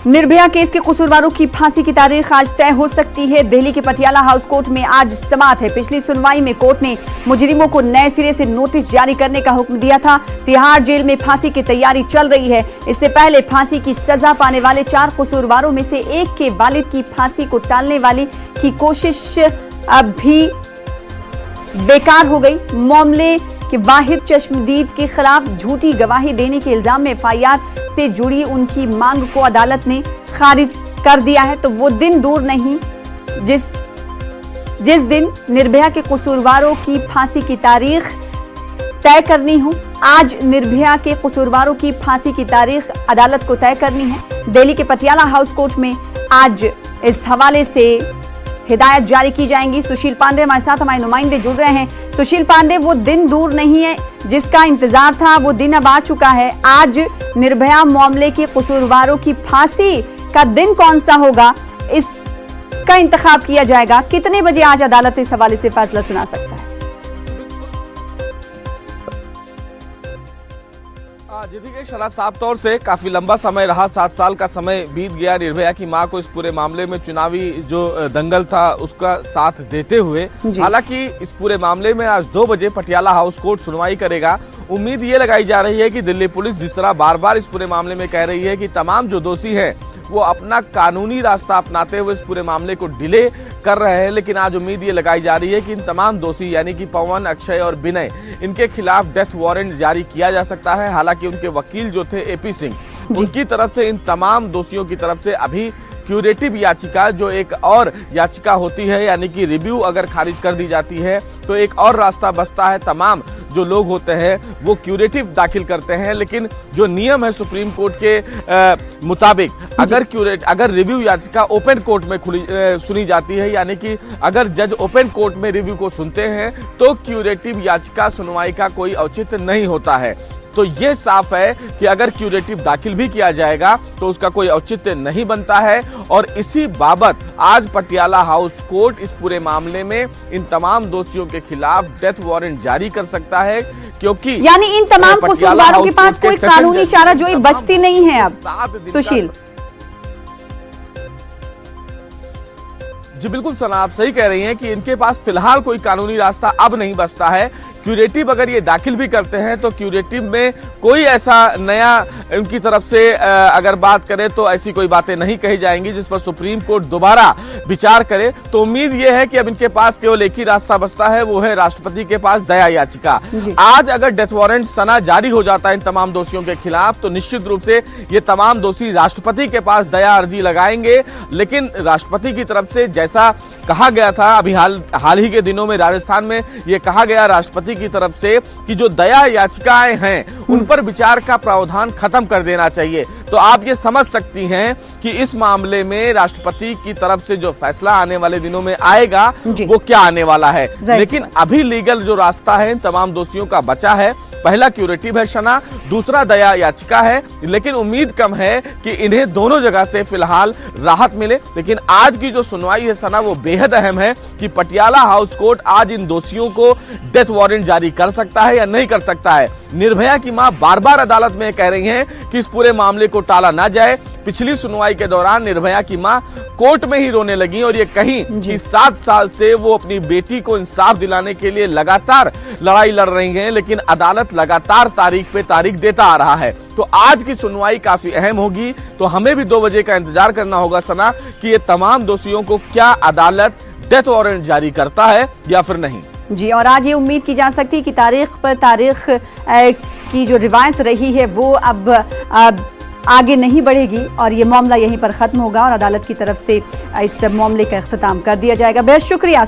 Nirbhaya case के कसूरवारों की फांसी की तारीख आज तय हो सकती है। दिल्ली के पटियाला हाउस कोर्ट में आज समाअत है। पिछली सुनवाई में कोर्ट ने मुजरिमों को नए सिरे से नोटिस जारी करने का हुक्म दिया था। तिहाड़ जेल में फांसी की तैयारी चल रही है। इससे पहले फांसी की सजा पाने वाले 4 कसूरवारों में से एक के वालिद की फांसी को टालने वाली की कोशिश अब भी बेकार हो गई। मामले कि वाहिद चश्मदीद के खिलाफ झूठी गवाही देने के इल्जाम में एफआईआर से जुड़ी उनकी मांग को अदालत ने खारिज कर दिया है। तो वो दिन दूर नहीं जिस दिन निर्भया के कसूरवारों की फांसी की तारीख तय करनी हो। आज निर्भया के कसूरवारों की फांसी की तारीख अदालत को तय करनी है। दिल्ली के पटियाला हाउस कोर्ट में आज इस हवाले से हिदायत जारी की जाएंगी। सुशील पांडे हमारे साथ, हमारे नुमाइंदे जुड़ रहे हैं। सुशील पांडे, वो दिन दूर नहीं है जिसका इंतजार था, वो दिन अब आ चुका है। आज निर्भया मामले के कसूरवारों की फांसी का दिन कौन सा होगा, इसका इंतखाब किया जाएगा। कितने बजे आज अदालत इस हवाले से फैसला सुना सकता है? जी देखिए शना, साफ तौर से काफी लंबा समय रहा। 7 साल का समय बीत गया निर्भया की मां को इस पूरे मामले में चुनावी जो दंगल था उसका साथ देते हुए। हालांकि इस पूरे मामले में आज 2 बजे पटियाला हाउस कोर्ट सुनवाई करेगा। उम्मीद ये लगाई जा रही है कि दिल्ली पुलिस जिस तरह बार बार इस पूरे मामले में कह रही है कि तमाम जो दोषी हैं वो अपना कानूनी रास्ता अपनाते हुए इस पूरे मामले को डिले कर रहे हैं, लेकिन आज उम्मीद ये लगाई जा रही है कि इन तमाम दोषी यानी कि पवन, अक्षय और विनय, इनके खिलाफ डेथ वारंट जारी किया जा सकता है। हालांकि उनके वकील जो थे एपी सिंह, उनकी तरफ से इन तमाम दोषियों की तरफ से अभी क्यूरेटिव याचिका, जो एक और याचिका होती है यानी कि रिव्यू अगर खारिज कर दी जाती है तो एक और रास्ता बचता है। तमाम जो लोग होते हैं वो क्यूरेटिव दाखिल करते हैं, लेकिन जो नियम है सुप्रीम कोर्ट के मुताबिक अगर रिव्यू याचिका ओपन कोर्ट में सुनी जाती है यानी कि अगर जज ओपन कोर्ट में रिव्यू को सुनते हैं तो क्यूरेटिव याचिका सुनवाई का कोई औचित्य नहीं होता है। तो ये साफ है कि अगर क्यूरेटिव दाखिल भी किया जाएगा तो उसका कोई औचित्य नहीं बनता है। और इसी बाबत आज पटियाला हाउस कोर्ट इस पूरे मामले में इन तमाम दोषियों के खिलाफ डेथ वारंट जारी कर सकता है, क्योंकि यानी इन तमाम कसूरवारों के पास कोई कानूनी चारा जो ये बचती नहीं है अब। सुशील जी बिल्कुल सना, आप सही कह रही हैं कि इनके पास फिलहाल कोई कानूनी रास्ता अब नहीं बचता है। क्यूरेटिव अगर ये दाखिल भी करते हैं तो क्यूरेटिव में कोई ऐसा नया उनकी तरफ से अगर बात करें तो ऐसी कोई बातें नहीं कही जाएंगी जिस पर सुप्रीम कोर्ट दोबारा विचार करे। तो उम्मीद ये है कि अब इनके पास केवल एक ही रास्ता बचता है, वो है राष्ट्रपति के पास दया याचिका। आज अगर डेथ वारंट सना जारी हो जाता है इन तमाम दोषियों के खिलाफ तो निश्चित रूप से ये तमाम दोषी राष्ट्रपति के पास दया अर्जी लगाएंगे। लेकिन राष्ट्रपति की तरफ से जैसा कहा गया था अभी हाल ही के दिनों में राजस्थान में ये कहा गया राष्ट्रपति की तरफ से कि जो दया याचिकाएं हैं उन पर विचार का प्रावधान खत्म कर देना चाहिए। तो आप ये समझ सकती हैं कि इस मामले में राष्ट्रपति की तरफ से जो फैसला आने वाले दिनों में आएगा वो क्या आने वाला है। लेकिन अभी लीगल जो रास्ता है इन तमाम दोषियों का बचा है। पहला क्यूरेटिव है शना, दूसरा दया याचिका है, लेकिन उम्मीद कम है कि इन्हें दोनों जगह से फिलहाल राहत मिले। लेकिन आज की जो सुनवाई है सना वो बेहद अहम है कि पटियाला हाउस कोर्ट आज इन दोषियों को डेथ वारंट जारी कर सकता है या नहीं कर सकता है। निर्भया की मां बार बार अदालत में कह रही हैं कि इस पूरे मामले को टाला ना जाए। पिछली सुनवाई के दौरान निर्भया की मां कोर्ट में ही रोने लगी और ये कहीं कि 7 साल से वो अपनी बेटी को इंसाफ दिलाने के लिए लगातार लड़ाई लड़ रही हैं, लेकिन अदालत लगातार तारीख पे तारीख देता आ रहा है। तो आज की सुनवाई काफी अहम होगी। तो हमें भी 2 बजे का इंतजार करना होगा सना कि ये तमाम दोषियों को क्या अदालत डेथ वारंट जारी करता है या फिर नहीं। जी, और आज ये उम्मीद की जा सकती है कि तारीख पर तारीख की जो रिवायत रही है वो अब आगे नहीं बढ़ेगी और ये मामला यहीं पर खत्म होगा और अदालत की तरफ से इस मामले का इख्तिताम कर दिया जाएगा। बेहद शुक्रिया।